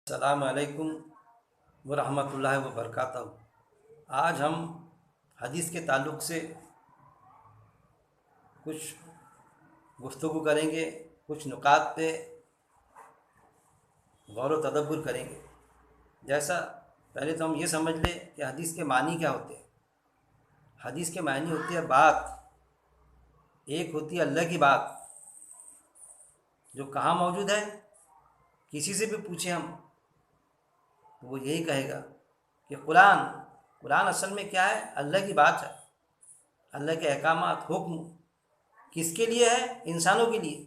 السلام علیکم ورحمۃ اللہ وبرکاتہ۔ آج ہم حدیث کے تعلق سے کچھ گفتگو کریں گے، کچھ نکات پہ غور و تدبر کریں گے۔ جیسا پہلے تو ہم یہ سمجھ لیں کہ حدیث کے معنی کیا ہوتے ہیں۔ حدیث کے معنی ہوتی ہے بات، ایک ہوتی ہے اللہ کی بات جو کہاں موجود ہے، کسی سے بھی پوچھیں ہم تو وہ یہی کہے گا کہ قرآن اصل میں کیا ہے؟ اللہ کی بات ہے۔ اللہ کے احکامات، حکم کس کے لیے ہے؟ انسانوں کے لیے،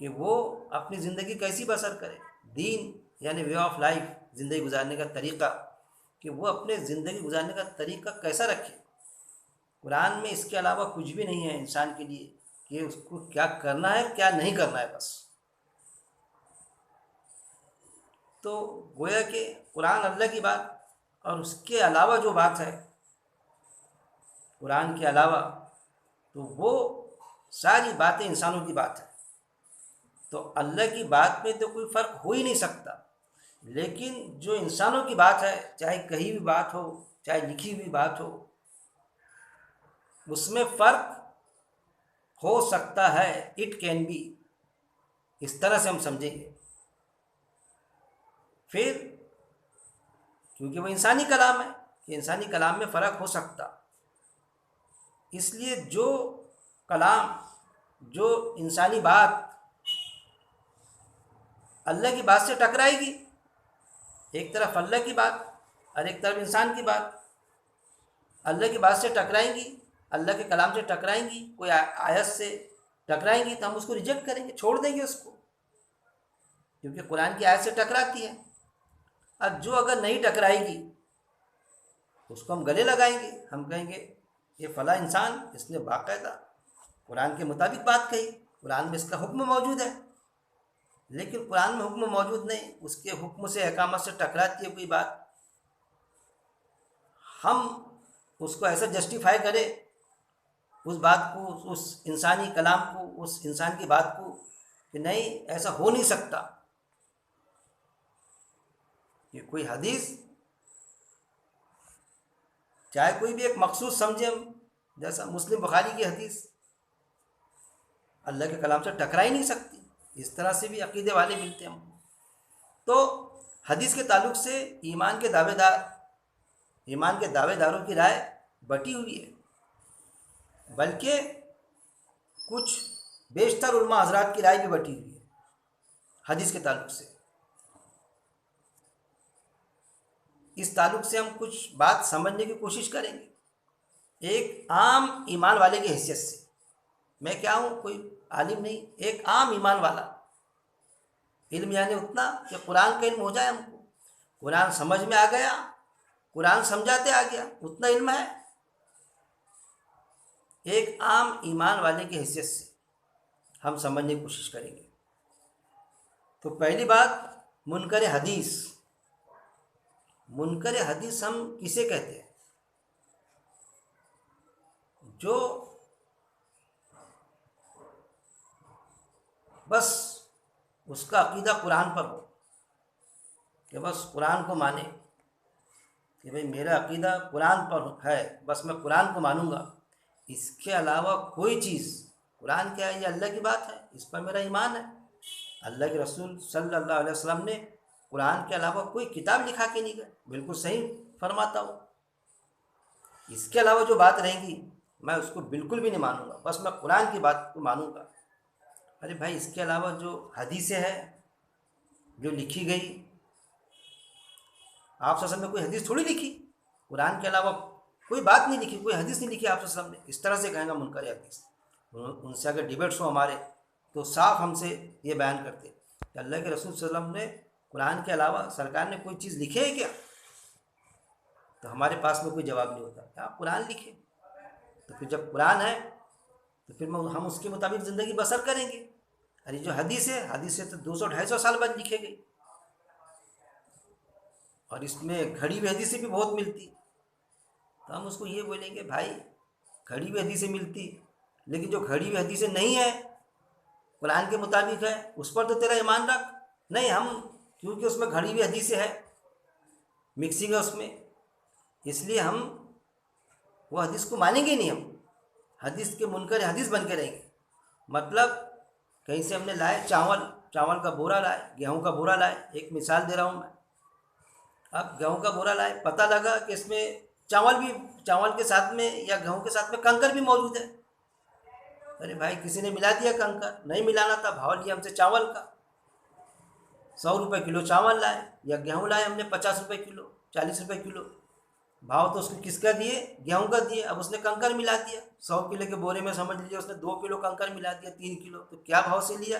کہ وہ اپنی زندگی کیسی بسر کرے۔ دین یعنی وے آف لائف، زندگی گزارنے کا طریقہ، کہ وہ اپنے زندگی گزارنے کا طریقہ کیسا رکھے۔ قرآن میں اس کے علاوہ کچھ بھی نہیں ہے انسان کے لیے کہ اس کو کیا کرنا ہے کیا نہیں کرنا ہے بس۔ تو گویا کہ قرآن اللہ کی بات، اور اس کے علاوہ جو بات ہے قرآن کے علاوہ، تو وہ ساری باتیں انسانوں کی بات ہے۔ تو اللہ کی بات میں تو کوئی فرق ہو ہی نہیں سکتا، لیکن جو انسانوں کی بات ہے، چاہے کہیں بھی بات ہو، چاہے لکھی ہوئی بات ہو، اس میں فرق ہو سکتا ہے۔ اٹ کین بی، اس طرح سے ہم سمجھیں گے۔ پھر کیونکہ وہ انسانی کلام ہے، کہ انسانی کلام میں فرق ہو سکتا، اس لیے جو کلام، جو انسانی بات اللہ کی بات سے ٹکرائے گی، ایک طرف اللہ کی بات اور ایک طرف انسان کی بات، اللہ کی بات سے ٹکرائیں گی، اللہ کے کلام سے ٹکرائیں گی، کوئی آیت سے ٹکرائیں گی تو ہم اس کو ریجیکٹ کریں گے، چھوڑ دیں گے اس کو، کیونکہ قرآن کی آیت سے ٹکراتی ہے۔ اور جو اگر نہیں ٹکرائے گی اس کو ہم گلے لگائیں گے، ہم کہیں گے یہ فلاں انسان، اس نے باقاعدہ قرآن کے مطابق بات کہی، قرآن میں اس کا حکم موجود ہے، لیکن قرآن میں حکم موجود نہیں، اس کے حکم سے، احکامات سے ٹکراتی ہے کوئی بات، ہم اس کو ایسا جسٹیفائی کریں اس بات کو، اس انسانی کلام کو، اس انسان کی بات کو، کہ نہیں ایسا ہو نہیں سکتا۔ یہ کوئی حدیث، چاہے کوئی بھی ایک مخصوص سمجھیں ہم، جیسا مسلم بخاری کی حدیث اللہ کے کلام سے ٹکرا ہی نہیں سکتی، اس طرح سے بھی عقیدے والے ملتے ہیں ہم۔ تو حدیث کے تعلق سے ایمان کے دعوے داروں کی رائے بٹی ہوئی ہے، بلکہ کچھ بیشتر علماء حضرات کی رائے بھی بٹی ہوئی ہے حدیث کے تعلق سے۔ اس تعلق سے ہم کچھ بات سمجھنے کی کوشش کریں گے، ایک عام ایمان والے کی حیثیت سے۔ میں کیا ہوں؟ کوئی عالم نہیں، ایک عام ایمان والا۔ علم یعنی اتنا کہ قرآن کا علم ہو جائے ہم کو، قرآن سمجھ میں آ گیا، قرآن سمجھاتے آ گیا، اتنا علم ہے۔ ایک عام ایمان والے کی حیثیت سے ہم سمجھنے کی کوشش کریں گے۔ تو پہلی بات، منکر حدیث۔ منکر حدیث ہم کسے کہتے ہیں؟ جو بس اس کا عقیدہ قرآن پر ہو، کہ بس قرآن کو مانے، کہ بھئی میرا عقیدہ قرآن پر ہے، بس میں قرآن کو مانوں گا، اس کے علاوہ کوئی چیز، قرآن کیا ہے؟ یہ اللہ کی بات ہے، اس پر میرا ایمان ہے۔ اللہ کے رسول صلی اللہ علیہ وسلم نے قرآن کے علاوہ کوئی کتاب لکھا کے نہیں گئے، بالکل صحیح فرماتا ہوں۔ اس کے علاوہ جو بات رہے گی میں اس کو بالکل بھی نہیں مانوں گا، بس میں قرآن کی بات کو مانوں گا۔ ارے بھائی، اس کے علاوہ جو حدیثیں ہیں جو لکھی گئی، آپ صلی اللہ علیہ وسلم نے کوئی حدیث تھوڑی لکھی، قرآن کے علاوہ کوئی بات نہیں لکھی، کوئی حدیث نہیں لکھی آپ صلی اللہ علیہ وسلم نے۔ اس طرح سے کہیں گا منکر حدیث۔ ان سے اگر ڈیبیٹس ہو ہمارے تو صاف ہم سے یہ بیان کرتے کہ اللہ کے رسول صلی اللہ علیہ وسلم نے قرآن کے علاوہ سرکار نے کوئی چیز لکھی ہے کیا؟ تو ہمارے پاس میں کوئی جواب نہیں ہوتا کہ آپ قرآن لکھیں۔ تو پھر جب قرآن ہے تو پھر ہم اس کے مطابق زندگی بسر کریں گے۔ ارے جو حدیث ہے تو 200-250 سال بعد لکھے گئی، اور اس میں گھڑی ہوئی حدیثیں بھی بہت ملتی، تو ہم اس کو یہ بولیں گے بھائی گھڑی ہوئی حدیثیں ملتی، لیکن جو گھڑی ہوئی حدیثیں نہیں ہیں، قرآن کے مطابق ہے، اس پر تو تیرا ایمان رکھ۔ نہیں، ہم کیونکہ اس میں گھڑی ہوئی حدیثیں ہے، مکسنگ ہے اس میں، اس لیے ہم وہ حدیث کو مانیں گے نہیں، ہم حدیث کے منکر حدیث بن کے رہیں گے۔ مطلب کہیں سے ہم نے لائے چاول کا بورا لائے، گیہوں کا بورا لائے، ایک مثال دے رہا ہوں میں، اب گیہوں کا بورا لائے، پتہ لگا کہ اس میں چاول کے ساتھ میں یا گیہوں کے ساتھ میں کنکر بھی موجود ہے، ارے بھائی کسی نے ملا دیا کنکر، نہیں ملانا تھا، بھاؤ لیا ہم سے چاول کا، 100 روپے کلو چاول لائے یا گیہوں لائے ہم نے 50 روپے کلو، 40 روپے کلو، بھاؤ تو اس کو کس کا دیے؟ گیہوں کا دیے، اب اس نے کنکر ملا دیا، 100 کلو کے بورے میں سمجھ لیجیے اس نے 2 کلو کنکر ملا دیا، 3 کلو، تو کیا بھاؤ سے لیا؟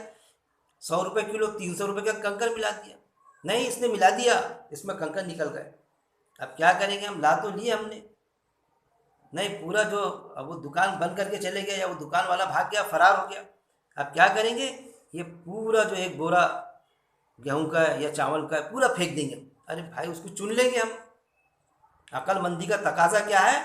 100 روپے کلو، 300 روپے کا کنکر ملا دیا، نہیں اس نے ملا دیا، اس میں کنکر نکل گئے، اب کیا کریں گے؟ ہم لا تو لیے ہم نے، نہیں پورا جو اب وہ دکان بند کر کے چلے گئے یا وہ دکان والا بھاگ گیا، فرار ہو گیا، اب کیا کریں گے؟ یہ پورا جو ایک بورا گیہوں کا ہے یا چاول کا ہے پورا پھینک دیں گے، ارے بھائی اس کو چن لیں گے ہم، عقل مندی کا تقاضا کیا ہے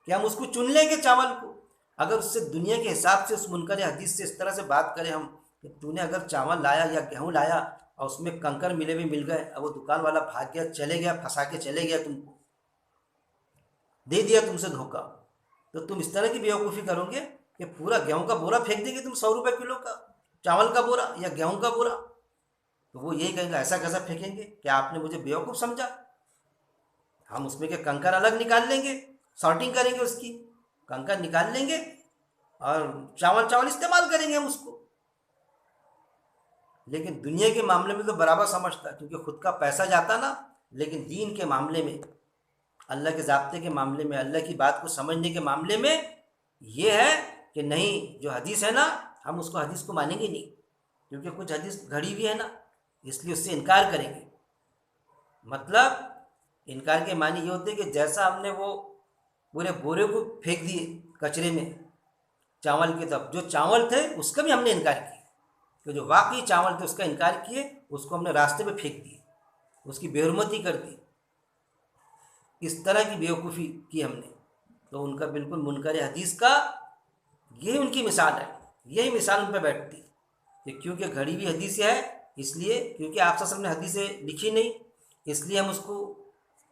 کہ ہم اس کو چن لیں گے چاول کو، اگر اس سے دنیا کے حساب سے اس منکر حدیث سے اس طرح سے بات کریں ہم کہ تو نے اگر چاول لایا یا گیہوں لایا اور اس میں کنکر ملے ہوئے مل گئے، اب وہ دکان والا بھاگ گیا، چلے گیا، پھنسا کے چلے گیا، تم کو دے دیا تم سے دھوکہ، تو تم اس طرح کی بیوقوفی کرو گے کہ پورا گیہوں کا بورا پھینک دیں گے تم، 100 روپے کلو کا چاول کا بورا یا گیہوں کا بورا، تو وہ یہی کہیں گے ایسا کیسا پھینکیں گے، کیا آپ نے مجھے بیوقوف سمجھا؟ ہم اس میں کے کنکر الگ نکال لیں گے، سارٹنگ کریں گے، اس کی کنکر نکال لیں گے اور چاول استعمال کریں گے ہم اس کو، لیکن دنیا کے معاملے میں تو برابر سمجھتا ہے کیونکہ خود کا پیسہ جاتا نا، لیکن دین کے معاملے میں، اللہ کے ضابطے کے معاملے میں، اللہ کی بات کو سمجھنے کے معاملے میں یہ ہے کہ نہیں، جو حدیث ہے نا ہم اس کو حدیث کو مانیں گے نہیں، کیونکہ کچھ حدیث گھڑی ہوئی ہے نا، اس لیے اس سے انکار کریں گے۔ مطلب انکار کے معنی یہ ہوتے کہ جیسا ہم نے وہ پورے بورے کو پھینک دیے کچرے میں چاول کے، تب جو چاول تھے اس کا بھی ہم نے انکار کیا، کہ جو واقعی چاول تھے اس کا انکار کیے، اس کو ہم نے راستے پہ پھینک دیے، اس کی بے حرمتی کر دی، اس طرح کی بیوقوفی کی ہم نے، تو ان کا بالکل منکر حدیث کا یہی ان کی مثال ہے، یہی مثال ان پہ بیٹھتی کہ کیونکہ گھڑی ہوئی حدیث ہے، اس لیے کیونکہ آپ صلی اللہ علیہ وسلم نے حدیثیں لکھی نہیں، اس لیے ہم اس کو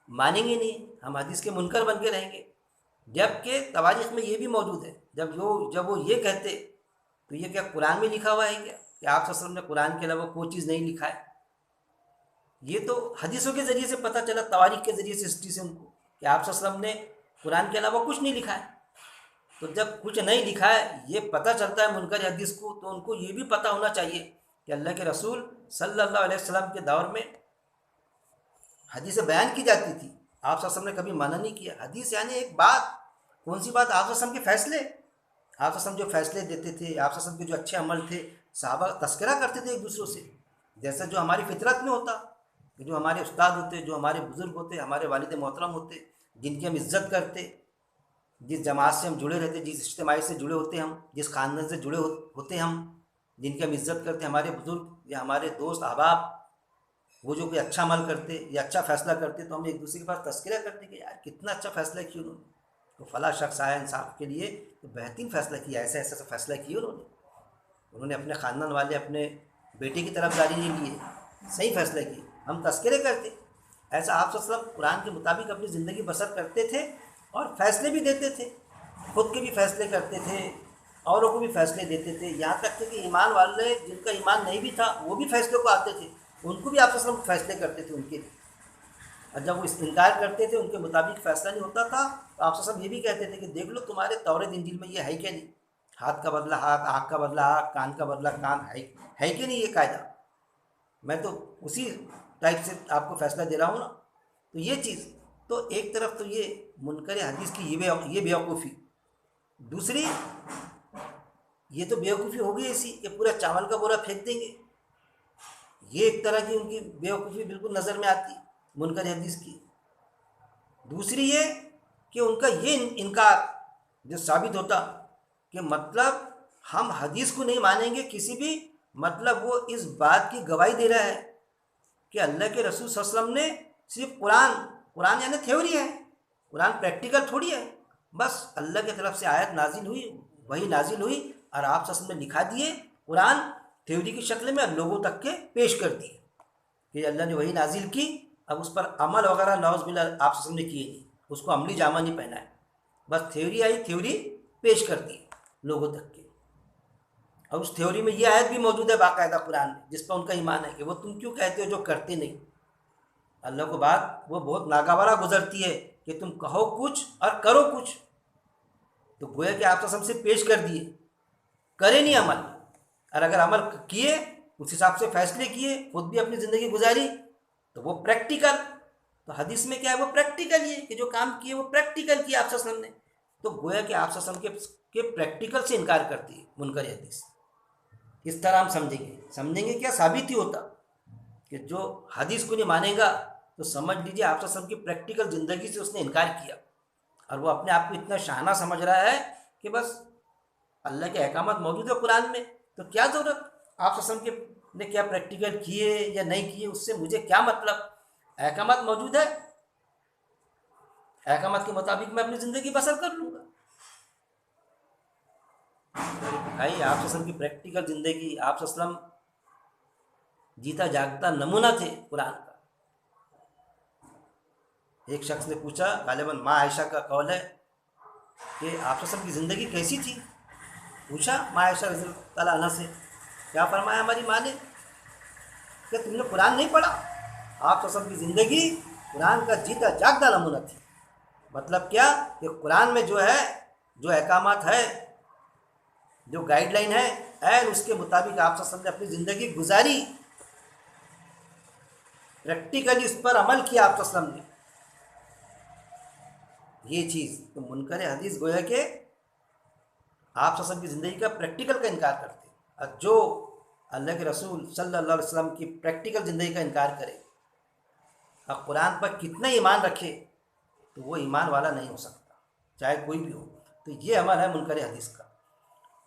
مانیں گے نہیں، ہم حدیث کے منکر بن کے رہیں گے، جبکہ تواریخ میں یہ بھی موجود ہے، جب وہ یہ کہتے تو یہ کیا قرآن میں لکھا ہوا ہے کیا کہ آپ صلی اللہ علیہ وسلم نے قرآن کے علاوہ کوئی چیز نہیں لکھا ہے؟ یہ تو حدیثوں کے ذریعے سے پتہ چلا، تواریخ کے ذریعے سے ہسٹری سے ان کو، کہ آپ صلی اللہ علیہ وسلم نے قرآن کے علاوہ کچھ نہیں لکھا ہے، تو جب کچھ نہیں لکھا ہے یہ پتہ چلتا ہے منکر حدیث کو، تو ان کو یہ بھی پتہ ہونا چاہیے کہ اللہ کے رسول صلی اللہ علیہ وسلم کے دور میں حدیثیں بیان کی جاتی تھی، آپ صلی اللہ علیہ وسلم نے کبھی منع نہیں کیا۔ حدیث یعنی ایک بات، کون سی بات؟ آپ صلی اللہ علیہ وسلم کے فیصلے، آپ صلی اللہ علیہ وسلم جو فیصلے دیتے تھے، آپ صلی اللہ علیہ وسلم کے جو اچھے عمل تھے، صحابہ تذکرہ کرتے تھے ایک دوسروں سے، جیسا جو ہماری فطرت میں ہوتا، کہ جو ہمارے استاد ہوتے، جو ہمارے بزرگ ہوتے، ہمارے والد محترم ہوتے، جن کی ہم عزت کرتے، جس جماعت سے ہم جڑے رہتے، جس اجتماعی سے جڑے ہوتے ہم، جس خاندان سے جڑے ہوتے ہم، جن کی ہم عزت کرتے، ہمارے بزرگ یا ہمارے دوست احباب، وہ جو کوئی اچھا عمل کرتے یا اچھا فیصلہ کرتے تو ہم ایک دوسرے کے پاس تذکرہ کرتے کہ یار کتنا اچھا فیصلہ کیا انہوں نے، تو فلاں شخص آیا انصاف کے لیے تو بہترین فیصلہ کیا، ایسا ایسا فیصلہ کیا انہوں نے اپنے خاندان والے، اپنے بیٹے کی طرف داری نہیں لیے، صحیح فیصلہ کیے، ہم تذکرے کرتے۔ ایسا آپ صلی اللہ علیہ وسلم قرآن کے مطابق اپنی زندگی بسر کرتے تھے اور فیصلے بھی دیتے تھے، خود کے بھی فیصلے کرتے تھے، اوروں کو بھی فیصلے دیتے تھے، یہاں تک کہ ایمان والے جن کا ایمان نہیں بھی تھا وہ بھی فیصلے کو آتے تھے، ان کو بھی آپ صلی اللہ علیہ وسلم فیصلے کرتے تھے ان کے لیے، اور جب وہ انکار کرتے تھے، ان کے مطابق فیصلہ نہیں ہوتا تھا، تو آپ صلی اللہ علیہ وسلم یہ بھی کہتے تھے کہ دیکھ لو تمہارے تورات انجیل میں یہ ہے کہ نہیں، ہاتھ کا بدلہ ہاتھ، آنکھ کا بدلہ آنکھ، کان کا بدلہ کان، ہے کہ نہیں یہ قاعدہ؟ میں تو اسی ٹائپ سے آپ کو فیصلہ دے رہا ہوں نا۔ تو یہ چیز تو ایک طرف تو یہ منکر حدیث کی یہ بیوقوفی، دوسری یہ تو بیوقوفی ہوگی ایسی کہ پورا چاول کا بورا پھینک دیں گے، یہ ایک طرح کی ان کی بیوقوفی بالکل نظر میں آتی منکر حدیث کی۔ دوسری یہ کہ ان کا یہ انکار جو ثابت ہوتا کہ مطلب ہم حدیث کو نہیں مانیں گے کسی بھی، مطلب وہ اس بات کی گواہی دے رہا ہے کہ اللہ کے رسول صلی اللہ علیہ وسلم نے صرف قرآن یعنی تھیوری ہے، قرآن پریکٹیکل تھوڑی ہے، بس اللہ کی طرف سے آیت نازل ہوئی، وہی نازل ہوئی اور آپ صلی اللہ علیہ وسلم نے لکھا دیے، قرآن تھیوری کی شکل میں لوگوں تک کے پیش کر دیے کہ اللہ نے وہی نازل کی، اب اس پر عمل وغیرہ نعوذ باللہ آپ صلی اللہ علیہ وسلم نے کیے نہیں، اس کو عملی جامہ نہیں پہنا ہے، بس تھیوری آئی، تھیوری پیش کر دی لوگوں تک کے. اور اس تھیوری میں یہ آیت بھی موجود ہے باقاعدہ قرآن میں، جس پر ان کا ایمان ہے کہ وہ تم کیوں کہتے ہو جو کرتے نہیں. اللہ کو بات وہ بہت ناگوارہ گزرتی ہے کہ تم کہو کچھ اور کرو کچھ. تو گویا کہ آپ سے پیش کر دیے، کرے نہیں عمل، اور اگر عمل کیے اس حساب سے فیصلے کیے، خود بھی اپنی زندگی گزاری، تو وہ پریکٹیکل. تو حدیث میں کیا ہے؟ وہ پریکٹیکل ہی ہے کہ جو کام کیے وہ پریکٹیکل کیا آپ صلی اللہ علیہ وسلم نے. تو گویا کہ آپ صلی اللہ علیہ وسلم کے پریکٹیکل سے انکار کرتی ہے منکر حدیث. اس طرح ہم سمجھیں گے کیا ثابت ہی ہوتا کہ جو حدیث کو نہیں مانے گا تو سمجھ لیجیے آپ صلی اللہ علیہ وسلم کی پریکٹیکل زندگی سے اس نے انکار کیا، اور وہ اپنے آپ کو اتنا شاہانہ سمجھ رہا ہے کہ بس اللہ کے احکامات موجود ہے قرآن میں، تو کیا ضرورت آپ صلی اللہ علیہ وسلم نے کیا پریکٹیکل کیے یا نہیں کیے، اس سے مجھے کیا مطلب. احکامات موجود ہے، احکامات کے مطابق میں اپنی زندگی بسر کر لوں گا. بھائی آپ صلی اللہ علیہ وسلم کی پریکٹیکل زندگی، آپ صلی اللہ علیہ وسلم جیتا جاگتا نمونہ تھے قرآن کا. ایک شخص نے پوچھا، غالباً ماں عائشہ کا قول ہے، کہ آپ صلی اللہ علیہ وسلم کی زندگی کیسی تھی؟ پوچھا ماں عائشہ رضی اللہ تعالیٰ عنہ سے. کیا فرمایا ہماری ماں نے کہ تم نے قرآن نہیں پڑھا؟ آپ صلی اللہ علیہ وسلم کی زندگی قرآن کا جیتا جاگتا نمونہ تھی. مطلب کیا کہ قرآن میں جو ہے، جو احکامات ہے، جو گائیڈ لائن ہے، عین اس کے مطابق آپ صلی اللہ علیہ وسلم نے اپنی زندگی گزاری، پریکٹیکلی اس پر عمل کیا آپ صلی اللہ علیہ وسلم نے. یہ چیز تو منکر حدیث گویا کہ آپ صلی اللہ علیہ وسلم کی زندگی کا پریکٹیکل کا انکار کرتے ہیں، اور جو اللہ کے رسول صلی اللہ علیہ وسلم کی پریکٹیکل زندگی کا انکار کرے اور قرآن پر کتنا ایمان رکھے تو وہ ایمان والا نہیں ہو سکتا، چاہے کوئی بھی ہو. تو یہ عمل ہے منکر حدیث کا.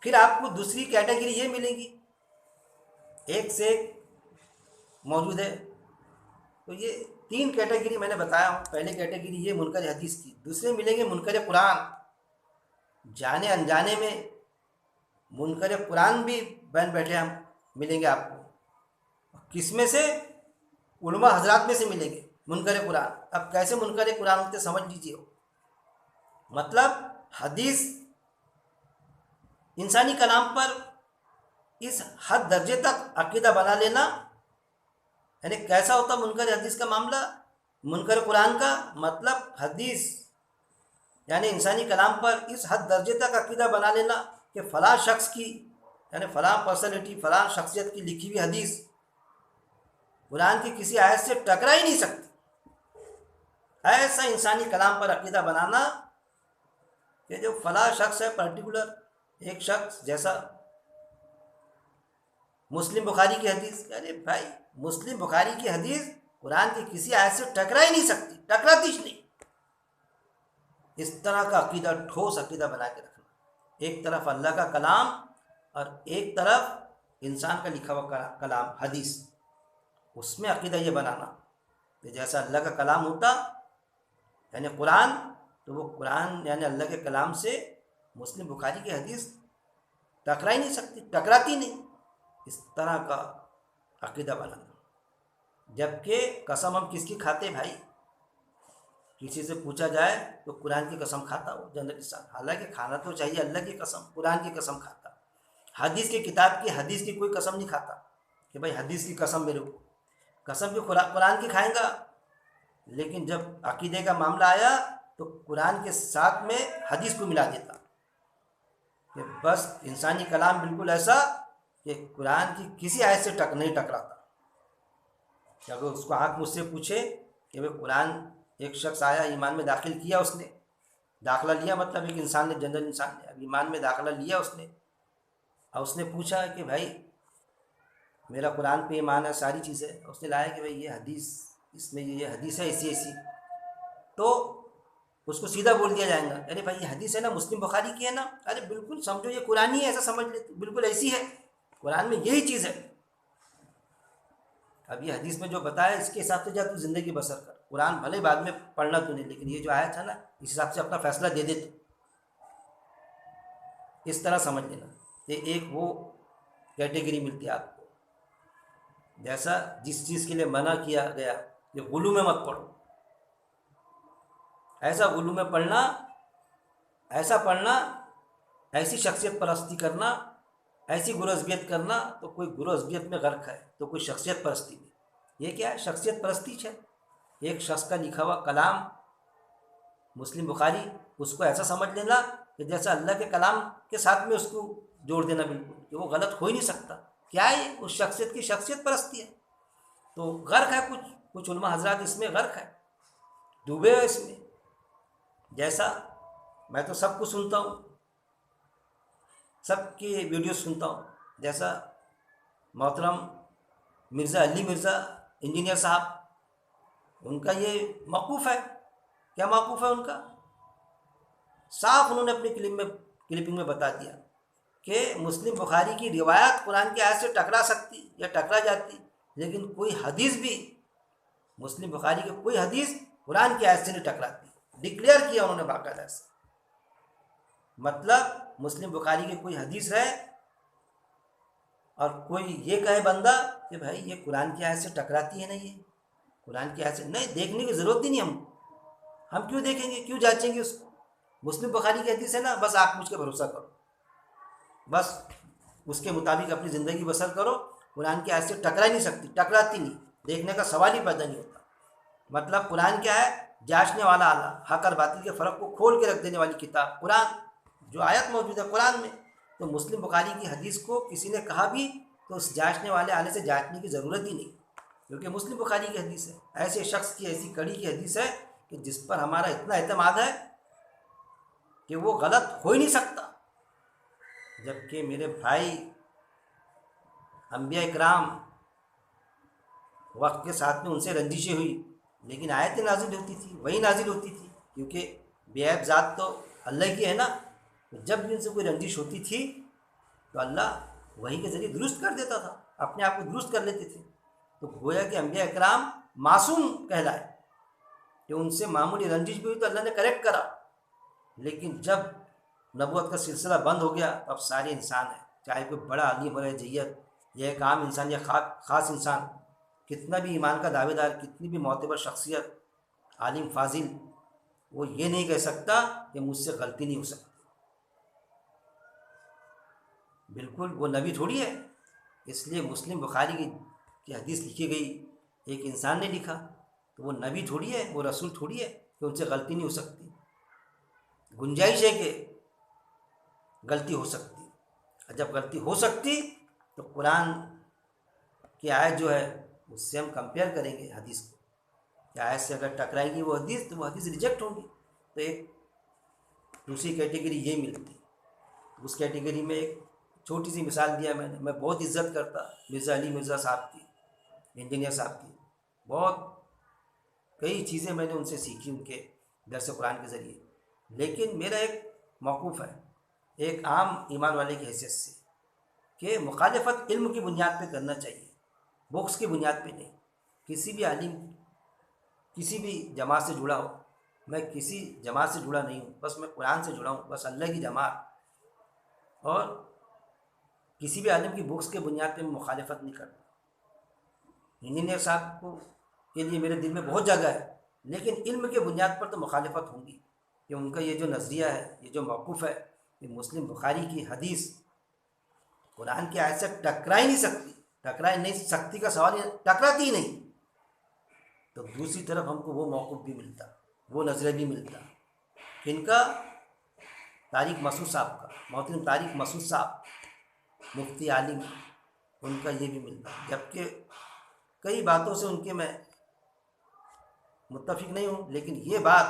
پھر آپ کو دوسری کیٹیگری یہ ملے گی، ایک سے ایک موجود ہے. تو یہ 3 کیٹیگری میں نے بتایا ہوں. پہلے کیٹیگری یہ منکر حدیث کی. دوسرے ملیں گے منکر قرآن، جانے انجانے میں منکر قرآن بھی بین بیٹھے ہم ملیں گے آپ کو. کس میں سے؟ علماء حضرات میں سے ملیں گے منکر قرآن. اب کیسے منکر قرآن ہوتے سمجھ لیجیے. مطلب حدیث انسانی کلام پر اس حد درجے تک عقیدہ بنا لینا، یعنی کیسا ہوتا منکر حدیث کا معاملہ؟ منکر قرآن کا مطلب حدیث یعنی انسانی کلام پر اس حد درجے تک عقیدہ بنا لینا کہ فلاں شخص کی، یعنی فلاں پرسنالٹی، فلاں شخصیت کی لکھی ہوئی حدیث قرآن کی کسی آیت سے ٹکرا ہی نہیں سکتی. ایسا انسانی کلام پر عقیدہ بنانا کہ جو فلاں شخص ہے پرٹیکولر ایک شخص، جیسا مسلم بخاری کی حدیث، ارے بھائی مسلم بخاری کی حدیث قرآن کی کسی آیت سے ٹکرا ہی نہیں سکتی، ٹکراتی ہی نہیں. اس طرح کا عقیدہ، ٹھوس عقیدہ بنا کے رکھنا. ایک طرف اللہ کا کلام اور ایک طرف انسان کا لکھا ہوا کلام حدیث، اس میں عقیدہ یہ بنانا کہ جیسا اللہ کا کلام ہوتا یعنی قرآن، تو وہ قرآن یعنی اللہ کے کلام سے مسلم بخاری کی حدیث ٹکرا ہی نہیں سکتی، ٹکراتی نہیں. اس طرح کا عقیدہ بنانا. جبکہ قسم ہم کس کی کھاتے بھائی؟ کسی سے پوچھا جائے تو قرآن کی قسم کھاتا ہو جنرل انسان، حالانکہ کھانا تو چاہیے اللہ کی قسم، قرآن کی قسم کھاتا. حدیث کی کتاب کی، حدیث کی کوئی قسم نہیں کھاتا کہ بھائی حدیث کی قسم میرے کو. قسم کی قرآن کی کھائیں گا، لیکن جب عقیدے کا معاملہ آیا تو قرآن کے ساتھ میں حدیث کو ملا دیتا کہ بس انسانی کلام بالکل ایسا کہ قرآن کی کسی آیت سے نہیں ٹکراتا. کہ اگر اس کو آپ مجھ سے پوچھے کہ بھائی قرآن، ایک شخص آیا ایمان میں داخل کیا، اس نے داخلہ لیا، مطلب ایک انسان نے، جنرل انسان نے اب ایمان میں داخلہ لیا اس نے، اور اس نے پوچھا کہ بھائی میرا قرآن پہ ایمان ہے، ساری چیزیں، اس نے لایا کہ بھائی یہ حدیث، اس میں یہ حدیث ہے ایسی ایسی، تو اس کو سیدھا بول دیا جائے گا ارے بھائی یہ حدیث ہے نا، مسلم بخاری کی ہے نا، ارے بالکل سمجھو یہ قرآن ہی ہے، ایسا سمجھ لے، بالکل ایسی ہے، قرآن میں یہی چیز ہے. اب یہ حدیث میں جو بتایا اس کے حساب سے جا تو زندگی بسر کر. قرآن بھلے بعد میں پڑھنا تو نہیں، لیکن یہ جو آیا تھا نا اس حساب سے اپنا فیصلہ دے دے. تو اس طرح سمجھ لینا. یہ ایک وہ کیٹیگری ملتی ہے آپ کو. جیسا جس چیز کے لیے منع کیا گیا کہ غلو میں مت پڑھو، ایسا غلو میں پڑھنا، ایسا پڑھنا، ایسی شخصیت پرستی کرنا، ایسی گرزگیت کرنا، تو کوئی گرزگیت میں غرق ہے تو کوئی شخصیت پرستی میں۔ یہ کیا ہے؟ شخصیت پرستی ہے۔ ایک شخص کا لکھا ہوا کلام مسلم بخاری، اس کو ایسا سمجھ لینا کہ جیسا اللہ کے کلام کے ساتھ میں اس کو جوڑ دینا، بالکل کہ وہ غلط ہو ہی نہیں سکتا۔ کیا ہے؟ اس شخصیت کی شخصیت پرستی ہے۔ تو غرق ہے کچھ علماء حضرات اس میں غرق ہے، ڈوبے ہوئے اس میں۔ جیسا میں تو سب کو سنتا ہوں، سب کی ویڈیو سنتا ہوں، جیسا محترم مرزا علی مرزا انجینئر صاحب، ان کا یہ موقوف ہے۔ کیا موقوف ہے ان کا؟ صاف انہوں نے اپنی کلپنگ میں بتا دیا کہ مسلم بخاری کی روایت قرآن کی آیت سے ٹکرا سکتی یا ٹکرا جاتی، لیکن کوئی حدیث بھی، مسلم بخاری کی کوئی حدیث قرآن کی آیت سے نہیں ٹکراتی۔ ڈکلیئر کیا انہوں نے باقاعدہ سے، مطلب مسلم بخاری کی کوئی حدیث ہے اور کوئی یہ کہے بندہ کہ بھائی یہ قرآن کی آیت سے ٹکراتی ہے، نہیں یہ قرآن کی آیت سے نہیں، دیکھنے کی ضرورت ہی نہیں، ہم کیوں دیکھیں گے، کیوں جانچیں گے اس کو؟ مسلم بخاری کی حدیث ہے نا، بس آپ مجھ کے بھروسہ کرو، بس اس کے مطابق اپنی زندگی بسر کرو۔ قرآن کی آیت سے ٹکرا ہی نہیں سکتی، ٹکراتی نہیں، دیکھنے کا سوال ہی پیدا نہیں ہوتا۔ مطلب قرآن کیا ہے؟ جانچنے والا اعلیٰ، حق اور باطل کے فرق کو کھول کے رکھ دینے والی کتاب قرآن، جو آیت موجود ہے قرآن میں۔ تو مسلم بخاری کی حدیث کو کسی نے کہا بھی تو اس جانچنے والے آلے سے جانچنے کی ضرورت ہی نہیں، کیونکہ مسلم بخاری کی حدیث ہے، ایسے شخص کی ایسی کڑی کی حدیث ہے کہ جس پر ہمارا اتنا اعتماد ہے کہ وہ غلط ہو ہی نہیں سکتا۔ جبکہ میرے بھائی، انبیاء اکرام وقت کے ساتھ میں ان سے رنجشیں ہوئی، لیکن آیتیں نازل ہوتی تھی، وہی نازل ہوتی تھی، کیونکہ بے عیب ذات تو اللہ کی ہے نا۔ جب بھی ان سے کوئی رنجش ہوتی تھی تو اللہ وہی کے ذریعے درست کر دیتا تھا، اپنے آپ کو درست کر لیتے تھے۔ تو گویا کہ انبیاء اکرام معصوم کہلائے کہ ان سے معمولی رنجش بھی ہوئی تو اللہ نے کریکٹ کرا، لیکن جب نبوت کا سلسلہ بند ہو گیا تو اب سارے انسان ہیں، چاہے کوئی بڑا عالم ہو جیت یا ایک عام انسان یا خاص انسان، کتنا بھی ایمان کا دعوے دار، کتنی بھی معتبر شخصیت، عالم فاضل، وہ یہ نہیں کہہ سکتا کہ مجھ سے غلطی نہیں ہو سکتی۔ بالکل وہ نبی تھوڑی ہے، اس لیے مسلم بخاری کی حدیث لکھی گئی، ایک انسان نے لکھا، تو وہ نبی تھوڑی ہے، وہ رسول تھوڑی ہے کہ ان سے غلطی نہیں ہو سکتی۔ گنجائش ہے کہ غلطی ہو سکتی، اور جب غلطی ہو سکتی تو قرآن کی آیت جو ہے اس سے ہم کمپیئر کریں گے حدیث کو، کہ آیت سے اگر ٹکرائے گی وہ حدیث تو وہ حدیث ریجیکٹ ہوگی۔ تو ایک دوسری کیٹیگری یہ ملتی، اس کیٹیگری میں ایک چھوٹی سی مثال دیا میں بہت عزت کرتا مرزا علی مرزا صاحب کی، انجینئر صاحب کی، بہت کئی چیزیں میں نے ان سے سیکھی، ان کے درس قرآن کے ذریعے، لیکن میرا ایک موقف ہے ایک عام ایمان والے کی حیثیت سے کہ مخالفت علم کی بنیاد پہ کرنا چاہیے، بوکس کی بنیاد پہ نہیں۔ کسی بھی عالم کسی بھی جماعت سے جڑا ہو، میں کسی جماعت سے جڑا نہیں ہوں، بس میں قرآن سے جڑا ہوں، بس اللہ کی جماعت، اور کسی بھی عالم کی بکس کے بنیاد پہ میں مخالفت نہیں کرتا۔ انجینئر صاحب کو کے لیے میرے دل میں بہت جگہ ہے، لیکن علم کے بنیاد پر تو مخالفت ہوں گی، کہ ان کا یہ جو نظریہ ہے، یہ جو موقف ہے کہ مسلم بخاری کی حدیث قرآن کی آیت سے ٹکرا ہی نہیں سکتی، ٹکرا ہی نہیں سکتی کا سوال، یہ ٹکراتی ہی نہیں، تو دوسری طرف ہم کو وہ موقف بھی ملتا، وہ نظریہ بھی ملتا، ان کا طارق مسعود صاحب کا، محترم طارق مسعود صاحب مفتی عالم، ان کا یہ بھی ملتا، جبکہ کئی باتوں سے ان کے میں متفق نہیں ہوں، لیکن یہ بات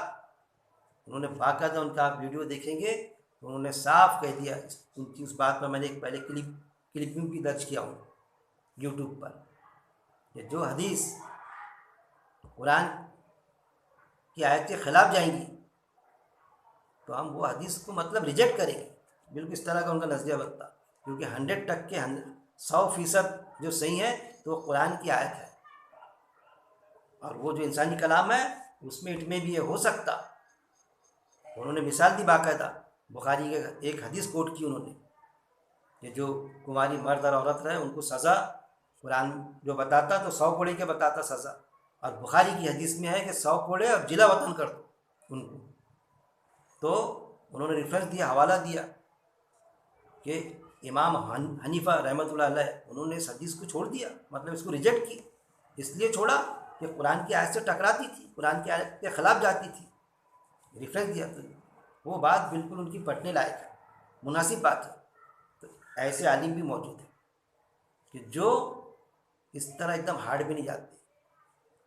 انہوں نے باقاعدہ، ان کا آپ ویڈیو دیکھیں گے تو انہوں نے صاف کہہ دیا، ان کی اس بات پر میں نے ایک پہلے کلپنگ بھی درج کیا ہوں یوٹیوب پر، کہ جو حدیث قرآن کی آیت کے خلاف جائیں گی تو ہم وہ حدیث کو مطلب ریجیکٹ کریں گے، بالکل اس طرح کا ان کا نظریہ بنتا، کیونکہ 100% 100% جو صحیح ہے تو وہ قرآن کی آیت ہے، اور وہ جو انسانی کلام ہے اس میں اٹ میں بھی یہ ہو سکتا۔ انہوں نے مثال دی باقاعدہ، بخاری کے ایک حدیث کوٹ کی انہوں نے کہ جو کماری مرد اور عورت رہے ان کو سزا قرآن جو بتاتا تو 100 کوڑے کے بتاتا سزا، اور بخاری کی حدیث میں ہے کہ 100 کوڑے اب جلا وطن کر دو ان کو. تو انہوں نے ریفرنس دیا، حوالہ دیا کہ امام حنیفہ رحمۃ اللہ علیہ انہوں نے اس حدیث کو چھوڑ دیا، مطلب اس کو ریجیکٹ کی. اس لیے چھوڑا کہ قرآن کی آیت سے ٹکراتی تھی، قرآن کی آیت کے خلاف جاتی تھی. ریفرنس دیا تو وہ بات بالکل ان کی پٹنے لائق ہے، مناسب بات ہے. تو ایسے عالم بھی موجود ہیں کہ جو اس طرح ایک دم ہارڈ بھی نہیں جاتے.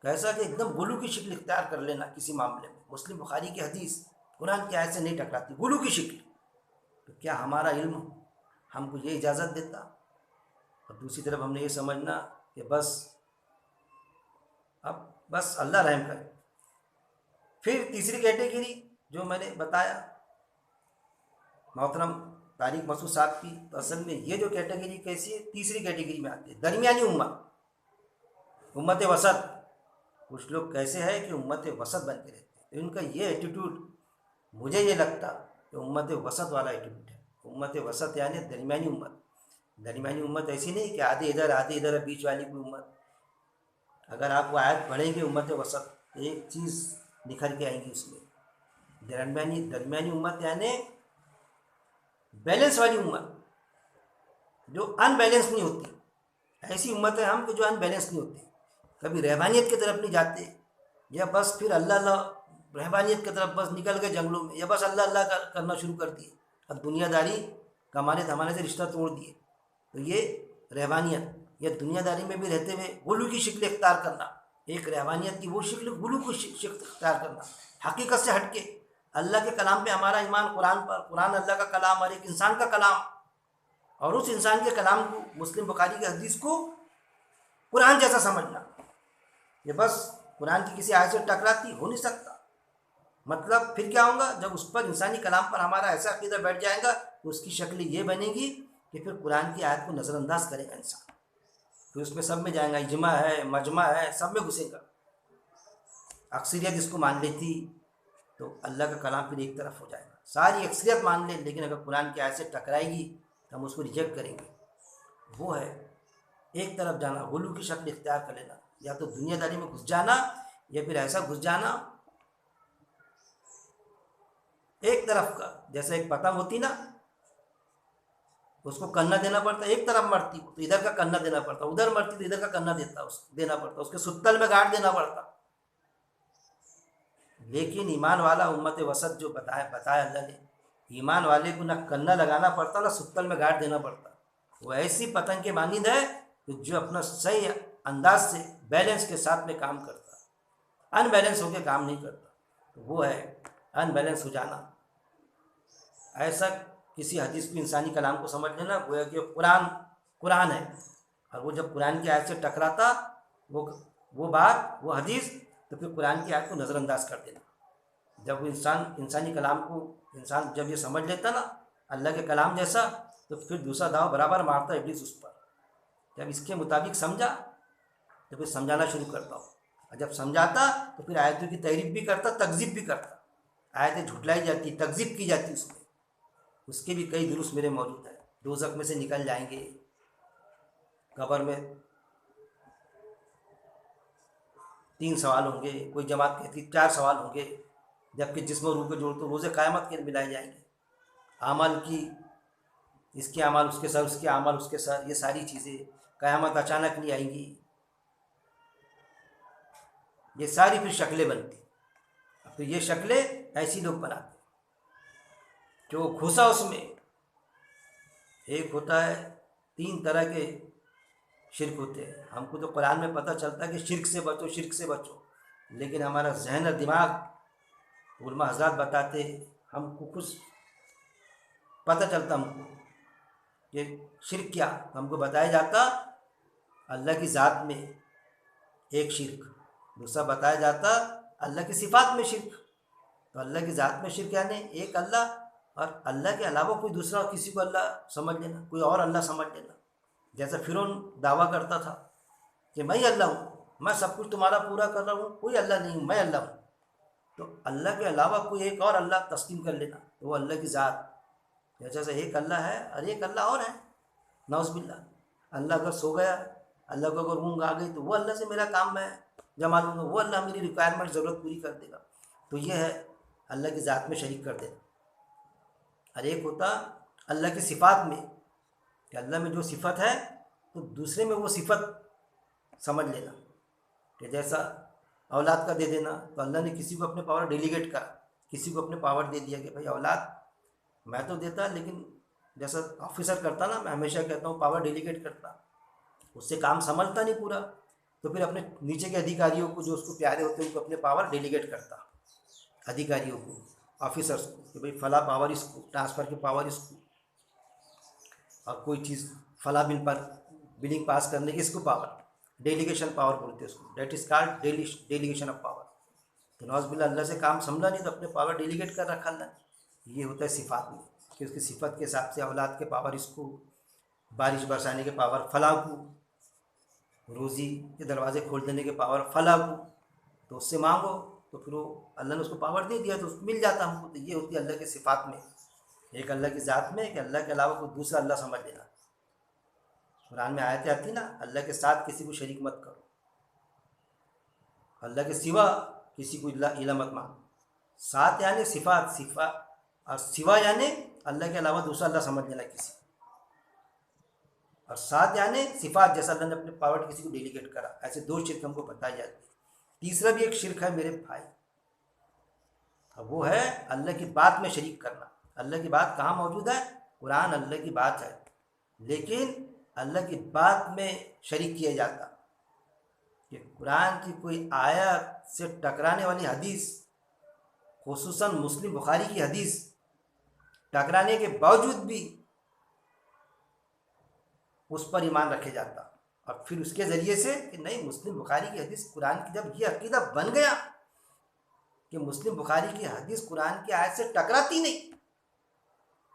کیسا کہ ایک دم غلو کی شکل اختیار کر لینا کسی معاملے میں. مسلم بخاری کی حدیث قرآن کی آیت سے نہیں ٹکراتی، غلو کی شکل. تو کیا ہمارا علم ہم کو یہ اجازت دیتا؟ اور دوسری طرف ہم نے یہ سمجھنا کہ بس اللہ رحم کرے. پھر تیسری کیٹیگری جو میں نے بتایا محترم طارق مسعود صاحب کی، تو اصل میں یہ جو کیٹیگری کیسی ہے، تیسری کیٹیگری میں آتی ہے، درمیانی امت وسط. کچھ لوگ کیسے ہے کہ امت وسط بن کے رہتے ہیں. ان کا یہ ایٹیٹیوڈ مجھے یہ لگتا کہ امت وسط والا ایٹیٹیوڈ ہے. امت وسط یعنی درمیانی امت. درمیانی امت ایسی نہیں کہ آدھے ادھر بیچ والی کوئی امت. اگر آپ کو آیت پڑھیں گے امت وسط، ایک چیز نکھر کے آئیں گی اس میں. درمیانی امت یعنی بیلنس والی امت، جو ان بیلنس نہیں ہوتی. ایسی امت ہے ہم کہ جو ان بیلنس نہیں ہوتی، کبھی رہبانیت کی طرف نہیں جاتے، یا بس پھر اللہ رہبانیت کی طرف بس نکل گئے جنگلوں میں، یا بس اللہ کرنا شروع کر دیے، اب دنیا داری کمانے دھمانے سے رشتہ توڑ دیے. تو یہ رہبانیت، یا دنیا داری میں بھی رہتے ہوئے غلو کی شکل اختیار کرنا. ایک رہبانیت کی وہ شکل، غلو کی شکل اختیار کرنا، حقیقت سے ہٹ کے. اللہ کے کلام پہ ہمارا ایمان، قرآن پر، قرآن اللہ کا کلام اور ایک انسان کا کلام، اور اس انسان کے کلام کو، مسلم بخاری کی حدیث کو قرآن جیسا سمجھنا. یہ بس قرآن کی کسی آیت سے ٹکراتی ہو نہیں سکتا. مطلب پھر کیا ہوگا؟ جب اس پر انسانی کلام پر ہمارا ایسا عقیدہ بیٹھ جائے گا تو اس کی شکل یہ بنے گی کہ پھر قرآن کی آیت کو نظر انداز کرے گا انسان. پھر اس میں سب میں جائیں گا، اجماع ہے، مجمع ہے، سب میں گھسے گا. اکثریت اس کو مان لیتی تو اللہ کا کلام پھر ایک طرف ہو جائے گا. ساری اکثریت مان لے، لیکن اگر قرآن کی آیت سے ٹکرائے گی تو ہم اس کو ریجیکٹ کریں گے. وہ ہے ایک طرف جانا، غلو کی شکل اختیار کر لینا. یا تو دنیا داری میں گھس جانا، یا پھر ایسا گھس جانا ایک طرف کا، جیسے ایک پتنگ ہوتی نا، اس کو کننا دینا پڑتا، ایک طرف مرتی تو ادھر کا کننا دینا پڑتا، ادھر مرتی تو ادھر کا کننا دینا پڑتا، اس کے ستل میں گاڑ دینا پڑتا. لیکن ایمان والا امت وسط جو بتایا اللہ نے، ایمان والے کو نہ کننا لگانا پڑتا نہ ستل میں گاڑ دینا پڑتا. وہ ایسی پتنگ کے مانند ہے کہ جو اپنا صحیح انداز سے بیلنس کے ساتھ میں کام کرتا، ان بیلنس ہو کے کام نہیں کرتا. تو وہ ہے ان بیلنس ہو جانا. ایسا کسی حدیث کو، انسانی کلام کو سمجھ لینا گویا کہ قرآن ہے، اور وہ جب قرآن کی آیت سے ٹکراتا وہ بات، وہ حدیث، تو پھر قرآن کی آیت کو نظر انداز کر دینا. جب وہ انسانی کلام کو انسان جب یہ سمجھ لیتا نا اللہ کے کلام جیسا، تو پھر دوسرا داؤ برابر مارتا ابلیس اس پر. جب اس کے مطابق سمجھا تو پھر سمجھانا شروع کرتا ہوں، اور جب سمجھاتا تو پھر آیتوں کی تحریف بھی کرتا، تکذیب بھی کرتا. آیتیں جھٹلائی جاتی، تکذیب کی جاتی اس میں. اس کے بھی کئی دروس میرے موجود ہیں. دوزخ میں سے نکل جائیں گے، قبر میں 3 سوال ہوں گے، کوئی جماعت کہتی 4 سوال ہوں گے، جبکہ جسم و روح کو جوڑ تو روز قیامت کے ملائے جائیں گے. اعمال کی، اس کے اعمال اس کے سر، اس کے اعمال اس کے سر، یہ ساری چیزیں قیامت اچانک نہیں آئیں گی. یہ ساری پھر شکلیں بنتی. تو یہ شکلیں ایسی لوگ بناتے جو گھسا اس میں. ایک ہوتا ہے 3 طرح کے شرک ہوتے ہیں. ہم کو تو قرآن میں پتہ چلتا ہے کہ شرک سے بچو، شرک سے بچو، لیکن ہمارا ذہن اور دماغ، علماء حضرات بتاتے، ہم کو کچھ پتہ چلتا ہم کو کہ شرک کیا. ہم کو بتایا جاتا اللہ کی ذات میں ایک شرک، دوسرا بتایا جاتا اللہ کی صفات میں شرک. تو اللہ کی ذات میں شرک یعنی ایک اللہ، اور اللہ کے علاوہ کوئی دوسرا کسی کو اللہ سمجھ لینا، کوئی اور اللہ سمجھ لینا. جیسا فرعون دعویٰ کرتا تھا کہ میں اللہ ہوں، میں سب کچھ تمہارا پورا کر رہا ہوں، کوئی اللہ نہیں ہوں، میں اللہ ہوں. تو اللہ کے علاوہ کوئی ایک اور اللہ تسلیم کر لینا، تو وہ اللہ کی ذات. جیسا ایک اللہ ہے اور ایک اللہ اور ہے، نعوذ باللہ. اللہ اگر سو گیا، اللہ کو اگر اونگ آ گئی تو وہ اللہ سے میرا کام میں جما لوں گا، وہ اللہ میری ریکوائرمنٹ ضرورت پوری کر دے گا. تو یہ ہے اللہ کی ذات میں شریک کر دینا. اور ایک ہوتا اللہ کی صفات میں کہ اللہ میں جو صفت ہے تو دوسرے میں وہ صفت سمجھ لینا. کہ جیسا اولاد کا دے دینا، تو اللہ نے کسی کو اپنے پاور ڈیلیگیٹ کرا، کسی کو اپنے پاور دے دیا کہ بھائی اولاد میں تو دیتا لیکن جیسا آفیسر کرتا نا، میں ہمیشہ کہتا ہوں پاور ڈیلیگیٹ کرتا، اس سے کام سنبھلتا نہیں پورا، تو پھر اپنے نیچے کے ادھیکاریوں کو جو اس کو پیارے ہوتے ہیں ان کو اپنے پاور ڈیلیگیٹ کرتا، ادھیکاریوں کو، آفیسرس کو، کہ بھائی فلاں پاور اس کو، ٹرانسفر کی پاور اس کو، اور کوئی چیز فلاں بل پر بلنگ پاس کرنے کی اس کو پاور، ڈیلیگیشن پاور بولتے ہیں اس کو، that is called delegation of power. تو نوز باللہ اللہ سے کام سنبھلا نہیں تو اپنے پاور ڈیلیگیٹ کر رکھا اللہ نے. یہ ہوتا ہے صفات میں کہ اس کی صفت کے حساب سے اولاد کے پاور اس کو، بارش برسانے کے پاور فلاں کو، روزی کے دروازے کھول دینے کے پاور فلاں کو. تو اس سے مانگو تو پھر وہ اللہ نے اس کو پاور دے دیا تو اس کو مل جاتا ہم کو. تو یہ ہوتی ہے اللہ کے صفات میں. ایک اللہ کی ذات میں کہ اللہ کے علاوہ کوئی دوسرا اللہ سمجھ لینا. قرآن میں آیتیں آتی نا، اللہ کے ساتھ کسی کو شریک مت کرو، اللہ کے سوا کسی کو الہ مت مانو. ساتھ یعنی صفات، اور سوا یعنی اللہ کے علاوہ دوسرا اللہ سمجھ لینا کسی. اور ساتھ یعنی صفات، جیسا اللہ نے اپنے پاور کسی کو ڈیلیگیٹ کرا. ایسے دو شرک ہم کو بتائی جاتی ہے. تیسرا بھی ایک شرک ہے میرے بھائی، وہ ہے اللہ کی بات میں شریک کرنا. اللہ کی بات کہاں موجود ہے؟ قرآن اللہ کی بات ہے، لیکن اللہ کی بات میں شریک کیا جاتا کہ قرآن کی کوئی آیت سے ٹکرانے والی حدیث، خصوصاً مسلم بخاری کی حدیث، ٹکرانے کے باوجود بھی اس پر ایمان رکھے جاتا. اور پھر اس کے ذریعے سے کہ نہیں، مسلم بخاری کی حدیث قرآن کی، جب یہ عقیدہ بن گیا کہ مسلم بخاری کی حدیث قرآن کی آیت سے ٹکراتی نہیں،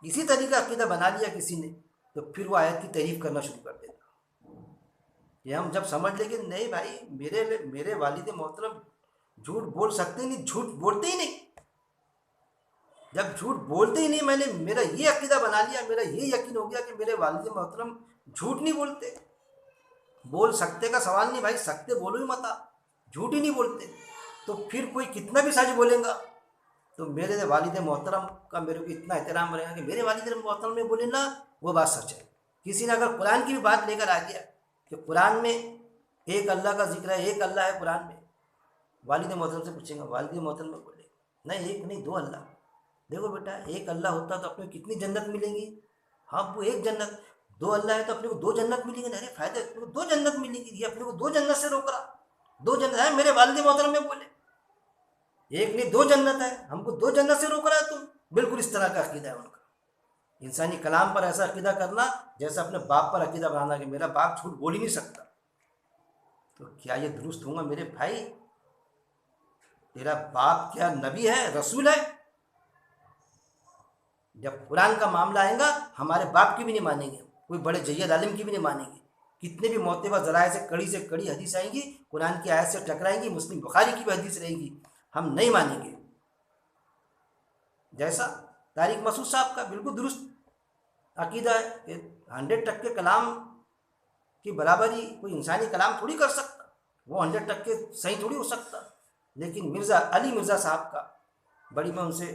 اسی طریقہ عقیدہ بنا لیا کسی نے، تو پھر وہ آیت کی تعریف کرنا شروع کر دیتا. یہ ہم جب سمجھ لیں کہ نہیں بھائی، میرے والد محترم جھوٹ بول سکتے نہیں، جھوٹ بولتے ہی نہیں. جب جھوٹ بولتے ہی نہیں، میرا یہ عقیدہ بنا لیا، میرا یہ یقین ہو گیا کہ میرے والد محترم جھوٹ نہیں بولتے. بول سکتے کا سوال نہیں بھائی، سکتے بولو ہی مت، جھوٹ ہی نہیں بولتے. تو پھر کوئی کتنا بھی سچ بولے گا تو میرے والد محترم کا میرے کو اتنا احترام رہے گا کہ میرے والد محترم میں بولے نا وہ بات سچ ہے. کسی نے اگر قرآن کی بھی بات لے کر آ گیا کہ قرآن میں ایک اللہ کا ذکر ہے، ایک اللہ ہے قرآن میں، والد محترم سے پوچھیں گا، والد محترم میں بولے نہیں، ایک نہیں، دو اللہ. دیکھو بیٹا، ایک اللہ ہوتا تو اپنے کو کتنی جنت ملیں گی؟ ہاں، وہ ایک جنت. دو اللہ ہے تو اپنے کو دو جنت ملیں گی. ارے فائدہ، اپنے کو دو جنت ملیں گی. یہ اپنے کو دو جنت سے روک رہا. دو جنت ہے، میرے والد محترم میں بولے ایک نہیں دو جنت ہے، ہم کو دو جنت سے روک رہا ہے. تم بالکل اس طرح کا عقیدہ ہے ان کا. انسانی کلام پر ایسا عقیدہ کرنا جیسا اپنے باپ پر عقیدہ بنانا کہ میرا باپ جھوٹ بول ہی نہیں سکتا. تو کیا یہ درست ہوگا میرے بھائی؟ تیرا باپ کیا نبی ہے، رسول ہے؟ جب قرآن کا معاملہ آئے گا ہمارے باپ کی بھی نہیں مانیں گے، کوئی بڑے جید عالم کی بھی نہیں مانیں گے. کتنے بھی معتبر ذرائع سے کڑی حدیث آئیں گی، قرآن کی آیت سے ٹکرائیں گی، مسلم بخاری کی بھی حدیث رہے گی، ہم نہیں مانیں گے. جیسا طارق مسعود صاحب کا بالکل درست عقیدہ ہے کہ 100% کلام کی برابری کوئی انسانی کلام تھوڑی کر سکتا، وہ 100% صحیح تھوڑی ہو سکتا. لیکن مرزا علی مرزا صاحب کا بڑی میں ان سے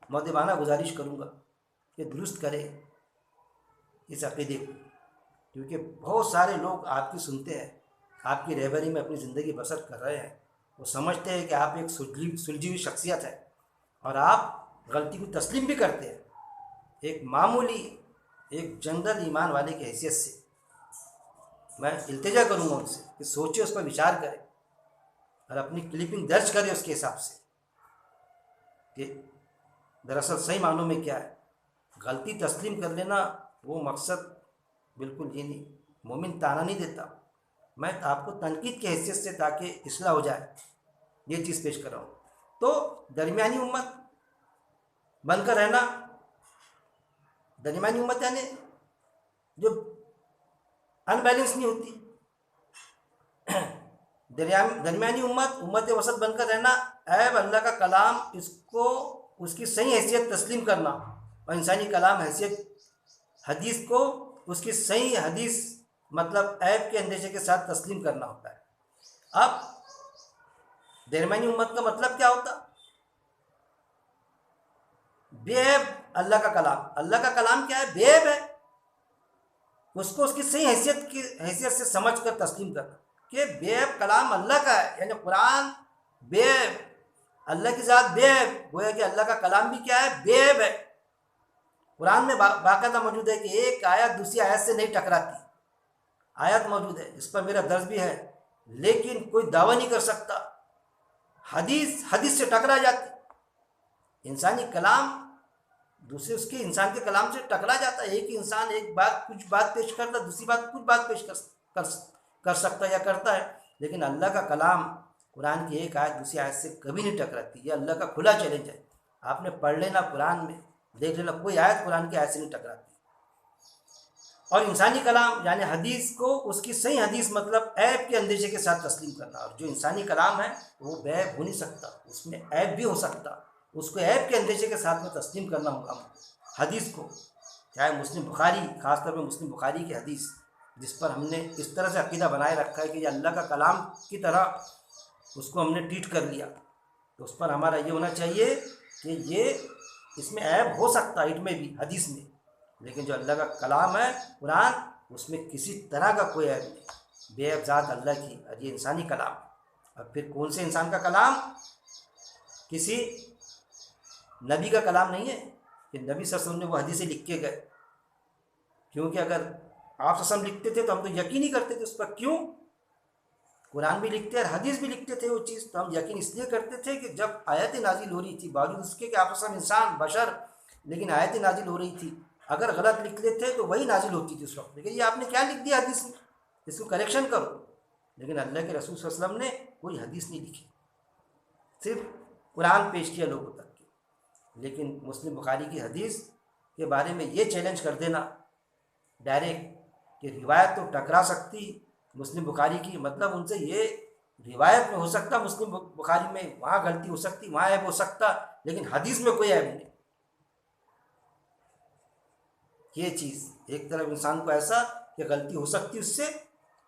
مؤدبانہ گزارش کروں گا کہ درست کرے اس عقیدے کو، کیونکہ بہت سارے لوگ آپ کی سنتے ہیں، آپ کی رہبری میں اپنی زندگی بسر کر رہے ہیں. وہ سمجھتے ہیں کہ آپ ایک سلجھی ہوئی شخصیت ہے اور آپ غلطی کو تسلیم بھی کرتے ہیں. ایک معمولی، ایک جنرل ایمان والے کی حیثیت سے میں التجا کروں گا ان سے کہ سوچے، اس پر وچار کرے اور اپنی کلپنگ درج کرے اس کے حساب سے کہ دراصل صحیح معنوں میں کیا ہے. غلطی تسلیم کر لینا وہ مقصد بالکل یہ نہیں. مومن تانا نہیں دیتا. میں آپ کو تنقید کی حیثیت سے تاکہ اصلاح ہو جائے یہ چیز پیش کر رہا ہوں. تو درمیانی امت بن کر رہنا، درمیانی امت یعنی جو ان بیلنس نہیں ہوتی. درمیانی امت وسط بن کر رہنا، عیب اللہ کا کلام، اس کو اس کی صحیح حیثیت تسلیم کرنا، اور انسانی کلام حیثیت حدیث کو اس کی صحیح حدیث مطلب عیب کے اندیشے کے ساتھ تسلیم کرنا ہوتا ہے۔ اب درمیانی امت کا مطلب کیا ہوتا؟ بے عیب اللہ کا کلام۔ اللہ کا کلام کیا ہے؟ بے عیب ہے۔ اس کو اس کی صحیح حیثیت سے سمجھ کر تسلیم کرنا کہ بے عیب کلام اللہ کا ہے، یعنی قرآن بے عیب، اللہ کی ذات بے عیب، گویا کہ اللہ کا کلام بھی کیا ہے؟ بے عیب ہے۔ قرآن میں باقاعدہ موجود ہے کہ ایک آیت دوسری آیت سے نہیں ٹکراتی، آیت موجود ہے جس پر میرا درس بھی ہے، لیکن کوئی دعویٰ نہیں کر سکتا۔ حدیث سے ٹکرا جاتی، انسانی کلام دوسرے اس کے انسان کے کلام سے ٹکرا جاتا ہے۔ ایک ہی انسان کچھ بات پیش کرتا ہے، دوسری بات کچھ بات پیش کر سکتا ہے یا کرتا ہے، لیکن اللہ کا کلام قرآن کی ایک آیت دوسری آیت سے کبھی نہیں ٹکراتی۔ یہ اللہ کا کھلا چیلنج ہے، آپ نے پڑھ لینا، قرآن میں دیکھ لینا، کوئی آیت قرآن کی آیت سے نہیں ٹکراتی۔ اور انسانی کلام یعنی حدیث کو اس کی صحیح حدیث مطلب عیب کے اندیشے کے ساتھ تسلیم کرنا، اور جو انسانی کلام ہے وہ بے عیب ہو نہیں سکتا، اس میں عیب بھی ہو سکتا، اس کو عیب کے اندیشے کے ساتھ میں تسلیم کرنا ہوگا حدیث کو، چاہے مسلم بخاری، خاص طور پہ مسلم بخاری کی حدیث جس پر ہم نے اس طرح سے عقیدہ بنائے رکھا ہے کہ یہ اللہ کا کلام کی طرح اس کو ہم نے ٹریٹ کر لیا، تو اس پر ہمارا یہ ہونا چاہیے کہ اس میں عیب ہو سکتا ہے، میں بھی حدیث میں، لیکن جو اللہ کا کلام ہے قرآن، اس میں کسی طرح کا کوئی عیب نہیں، بے عیب ذات اللہ کی، اور یہ انسانی کلام۔ اب پھر کون سے انسان کا کلام؟ کسی نبی کا کلام نہیں ہے کہ نبی صلی اللہ علیہ وسلم نے وہ حدیثیں لکھ کے گئے، کیونکہ اگر آپ صلی اللہ علیہ وسلم لکھتے تھے تو ہم تو یقین ہی کرتے تھے اس پر۔ کیوں؟ قرآن بھی لکھتے اور حدیث بھی لکھتے تھے وہ چیز، تو ہم یقین اس لیے کرتے تھے کہ جب آیت نازل ہو رہی تھی، باوجود اس کے کہ آپ صلی اللہ علیہ وسلم انسان بشر، لیکن آیت نازل ہو رہی تھی، اگر غلط لکھ لیتے تو وہی نازل ہوتی تھی اس وقت، لیکن یہ آپ نے کیا لکھ دیا حدیث میں، اس کو کریکشن کرو۔ لیکن اللہ کے رسول صلی اللہ علیہ وسلم نے کوئی حدیث نہیں لکھی، صرف قرآن پیش کیا لوگوں تک کے۔ لیکن مسلم بخاری کی حدیث کے بارے میں یہ چیلنج کر دینا ڈائریکٹ کہ روایت تو ٹکرا سکتی مسلم بخاری کی، مطلب ان سے یہ روایت میں ہو سکتا مسلم بخاری میں وہاں غلطی ہو سکتی، وہاں عیب ہو سکتا، لیکن حدیث میں کوئی عیب نہیں۔ یہ چیز ایک طرف انسان کو ایسا کہ غلطی ہو سکتی اس سے،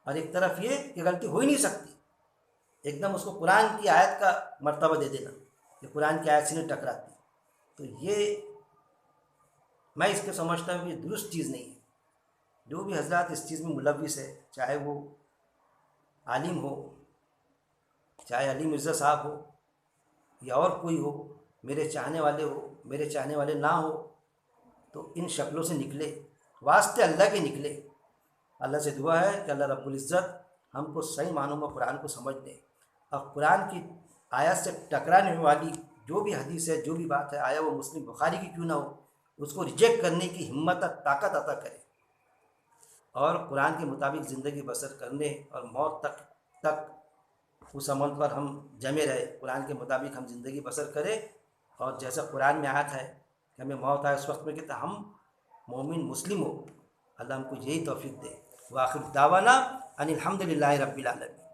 اور ایک طرف یہ کہ غلطی ہو ہی نہیں سکتی، ایک دم اس کو قرآن کی آیت کا مرتبہ دے دینا کہ قرآن کی آیت سے نہیں ٹکراتی، تو یہ میں اس کو سمجھتا ہوں کہ یہ درست چیز نہیں ہے۔ جو بھی حضرات اس چیز میں ملوث ہے، چاہے وہ عالم ہو، چاہے علی مرزا صاحب ہو یا اور کوئی ہو، میرے چاہنے والے ہو، میرے چاہنے والے نہ ہو، تو ان شکلوں سے نکلے، واسطے اللہ کے نکلے۔ اللہ سے دعا ہے کہ اللہ رب العزت ہم کو صحیح معنوں میں قرآن کو سمجھ دے، اور قرآن کی آیت سے ٹکرانے والی جو بھی حدیث ہے، جو بھی بات ہے، آیا وہ مسلم بخاری کی کیوں نہ ہو، اس کو ریجیکٹ کرنے کی ہمت اور طاقت عطا کرے، اور قرآن کے مطابق زندگی بسر کرنے اور موت تک اس عمل پر ہم جمے رہے، قرآن کے مطابق ہم زندگی بسر کریں، اور جیسا قرآن میں آیت ہے کہ ہمیں موت آئے اس وقت میں کہ ہم مومن مسلم ہو، اللہ ہم کو یہی توفیق دے۔ وآخر دعوانا ان الحمد للہ رب العالمین۔